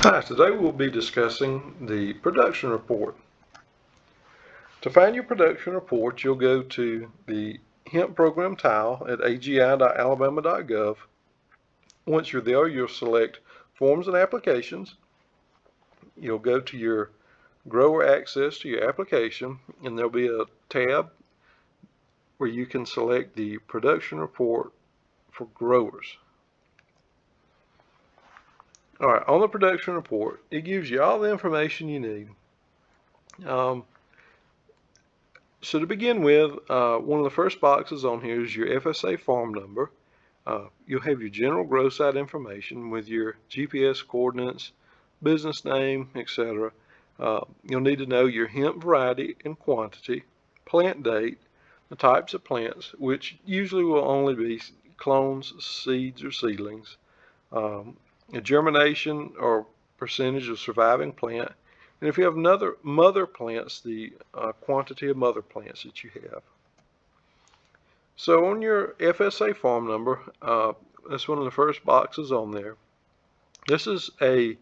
Hi, today we'll be discussing the production report. To find your production report, you'll go to the hemp program tile at agi.alabama.gov. Once you're there, you'll select Forms and Applications. You'll go to your grower access to your application, and there'll be a tab where you can select the production report for growers. All right, on the production report, it gives you all the information you need. So to begin with, one of the first boxes on here is your FSA farm number. You'll have your general grow site information with your GPS coordinates, business name, etc. You'll need to know your hemp variety and quantity, plant date, the types of plants, which usually will only be clones, seeds, or seedlings, a germination or percentage of surviving plant, and if you have another mother plants, the quantity of mother plants that you have. So on your FSA farm number, that's one of the first boxes on there. This is a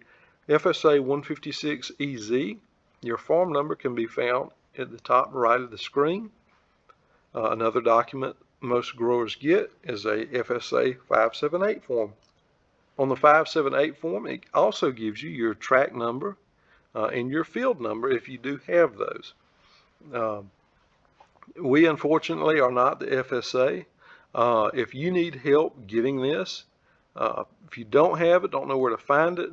FSA 156EZ. Your farm number can be found at the top right of the screen. Another document most growers get is a FSA 578 form. On the 578 form, it also gives you your track number and your field number if you do have those. We unfortunately are not the FSA. If you need help getting this, if you don't have it, don't know where to find it,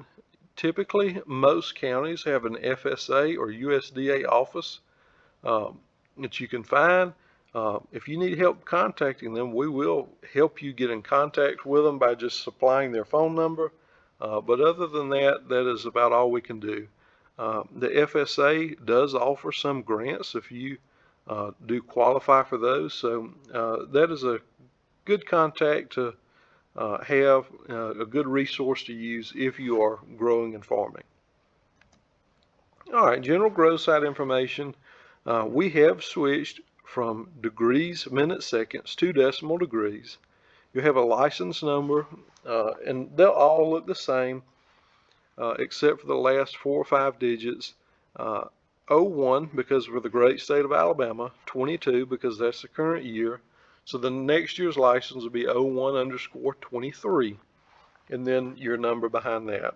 typically most counties have an FSA or USDA office that you can find. If you need help contacting them, we will help you get in contact with them by just supplying their phone number. But other than that, that is about all we can do. The FSA does offer some grants if you do qualify for those. So that is a good contact to have, a good resource to use if you are growing and farming. All right, general grow site information. We have switched from degrees, minutes, seconds to decimal degrees. You have a license number, and they'll all look the same, except for the last 4 or 5 digits. 01 because we're the great state of Alabama, 22 because that's the current year. So the next year's license will be 01_23, and then your number behind that.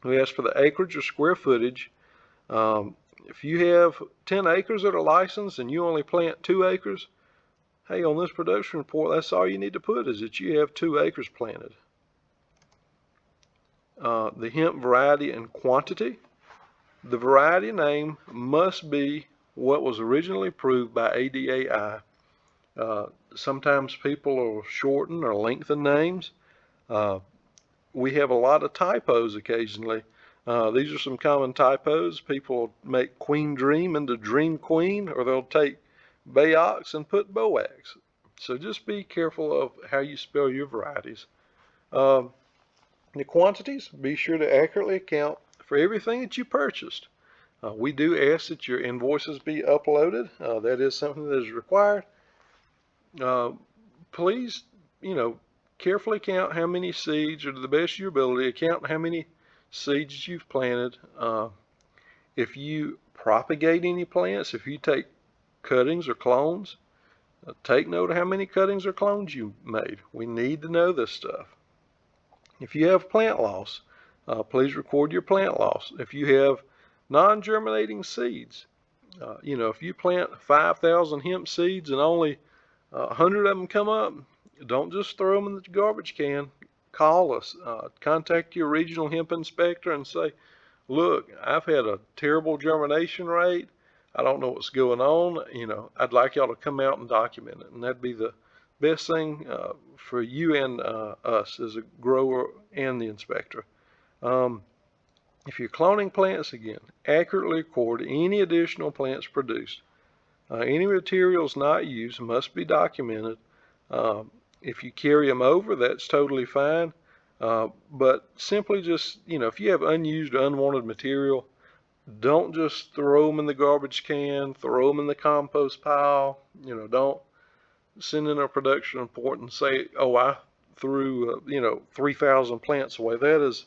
We ask for the acreage or square footage. If you have 10 acres that are licensed and you only plant 2 acres, hey, on this production report, that's all you need to put is that you have 2 acres planted. The hemp variety and quantity. The variety name must be what was originally approved by ADAI. Sometimes people will shorten or lengthen names. We have a lot of typos occasionally. These are some common typos. People make Queen Dream into Dream Queen, or they'll take Bayox and put Boax. So just be careful of how you spell your varieties. The quantities, be sure to accurately account for everything that you purchased. We do ask that your invoices be uploaded. That is something that is required. Please, carefully count how many seeds, or to the best of your ability, count how many seeds you've planted. If you propagate any plants, if you take cuttings or clones, take note of how many cuttings or clones you made. We need to know this stuff. If you have plant loss, please record your plant loss. If you have non-germinating seeds, if you plant 5,000 hemp seeds and only 100 of them come up, don't just throw them in the garbage can. Call us, contact your regional hemp inspector and say, look, I've had a terrible germination rate. I don't know what's going on. I'd like y'all to come out and document it. And that'd be the best thing for you and us as a grower and the inspector. If you're cloning plants, again, accurately record any additional plants produced. Any materials not used must be documented. If you carry them over, that's totally fine. But simply just, if you have unused or unwanted material, don't just throw them in the garbage can, throw them in the compost pile. Don't send in a production report and say, oh, I threw, 3,000 plants away. That is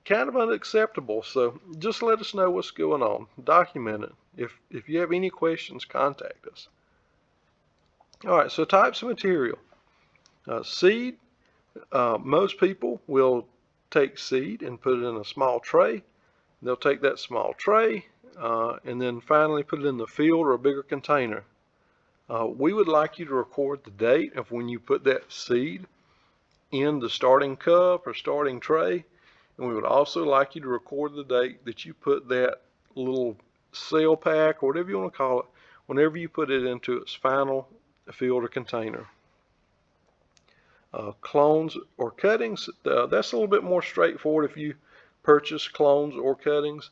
kind of unacceptable. So just let us know what's going on. Document it. If you have any questions, contact us. All right, so types of material. Seed, most people will take seed and put it in a small tray. They'll take that small tray and then finally put it in the field or a bigger container. We would like you to record the date of when you put that seed in the starting cup or starting tray. And we would also like you to record the date that you put that little cell pack, or whatever you want to call it, whenever you put it into its final field or container. Clones or cuttings, that's a little bit more straightforward. If you purchase clones or cuttings,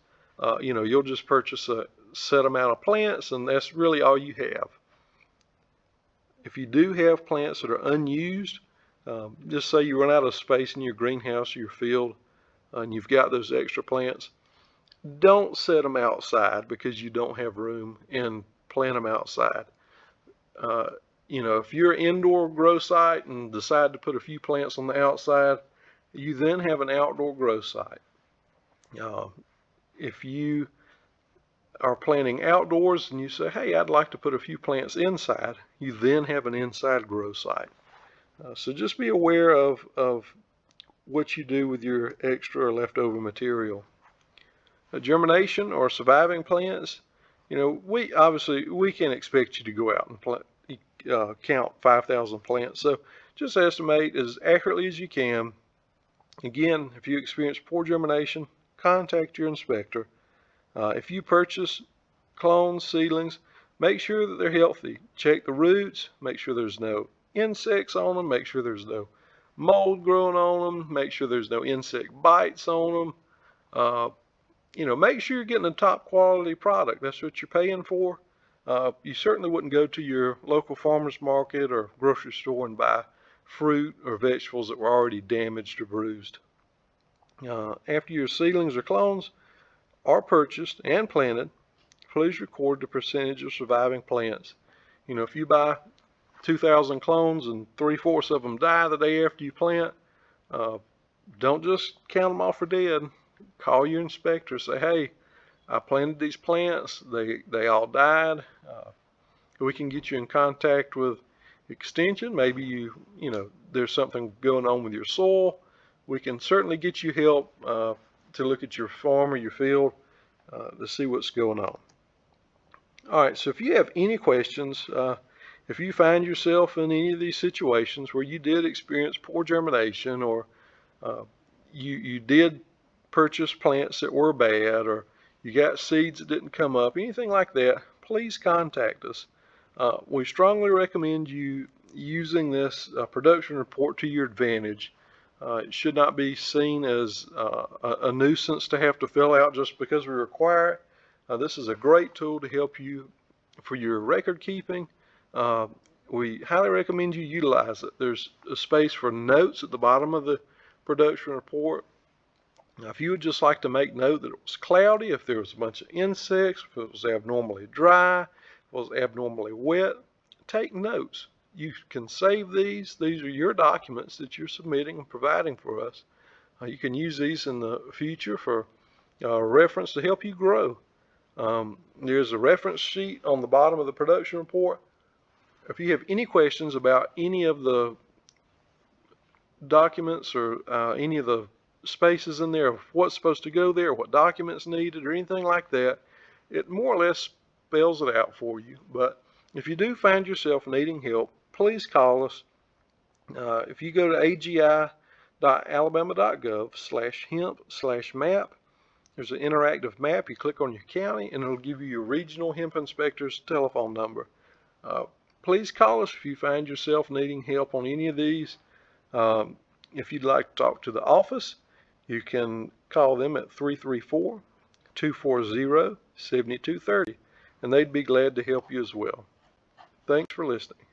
you'll just purchase a set amount of plants, and that's really all you have. If you do have plants that are unused, just say you run out of space in your greenhouse or your field, and you've got those extra plants, don't set them outside because you don't have room, and plant them outside. If you're an indoor grow site and decide to put a few plants on the outside, you then have an outdoor grow site. If you are planting outdoors and you say, hey, I'd like to put a few plants inside, you then have an inside grow site. So just be aware of what you do with your extra or leftover material. Germination or surviving plants, we can't expect you to go out and count 5,000 plants. So just estimate as accurately as you can. Again, if you experience poor germination, contact your inspector. If you purchase clones, seedlings, make sure that they're healthy. Check the roots, make sure there's no insects on them, make sure there's no mold growing on them, make sure there's no insect bites on them. Make sure you're getting a top quality product. That's what you're paying for. You certainly wouldn't go to your local farmer's market or grocery store and buy fruit or vegetables that were already damaged or bruised. After your seedlings or clones are purchased and planted, please record the percentage of surviving plants. If you buy 2,000 clones and 3/4 of them die the day after you plant, don't just count them off for dead. Call your inspector, say, hey, I planted these plants, they all died. We can get you in contact with Extension. Maybe there's something going on with your soil. We can certainly get you help to look at your farm or your field to see what's going on. All right, so if you have any questions, if you find yourself in any of these situations where you did experience poor germination, or you did purchase plants that were bad, or you got seeds that didn't come up, anything like that, please contact us. We strongly recommend you using this production report to your advantage. It should not be seen as a nuisance to have to fill out just because we require it. This is a great tool to help you for your record keeping. We highly recommend you utilize it. There's a space for notes at the bottom of the production report. Now, if you would just like to make note that it was cloudy, if there was a bunch of insects, if it was abnormally dry, if it was abnormally wet, take notes. You can save these. These are your documents that you're submitting and providing for us. You can use these in the future for reference to help you grow. There's a reference sheet on the bottom of the production report. If you have any questions about any of the documents or any of the spaces in there of what's supposed to go there, what documents needed, or anything like that, it more or less spells it out for you. But if you do find yourself needing help, please call us. If you go to agi.alabama.gov/hemp/map, there's an interactive map. You click on your county and it'll give you your regional hemp inspector's telephone number. Please call us if you find yourself needing help on any of these. If you'd like to talk to the office, you can call them at 334-240-7230, and they'd be glad to help you as well. Thanks for listening.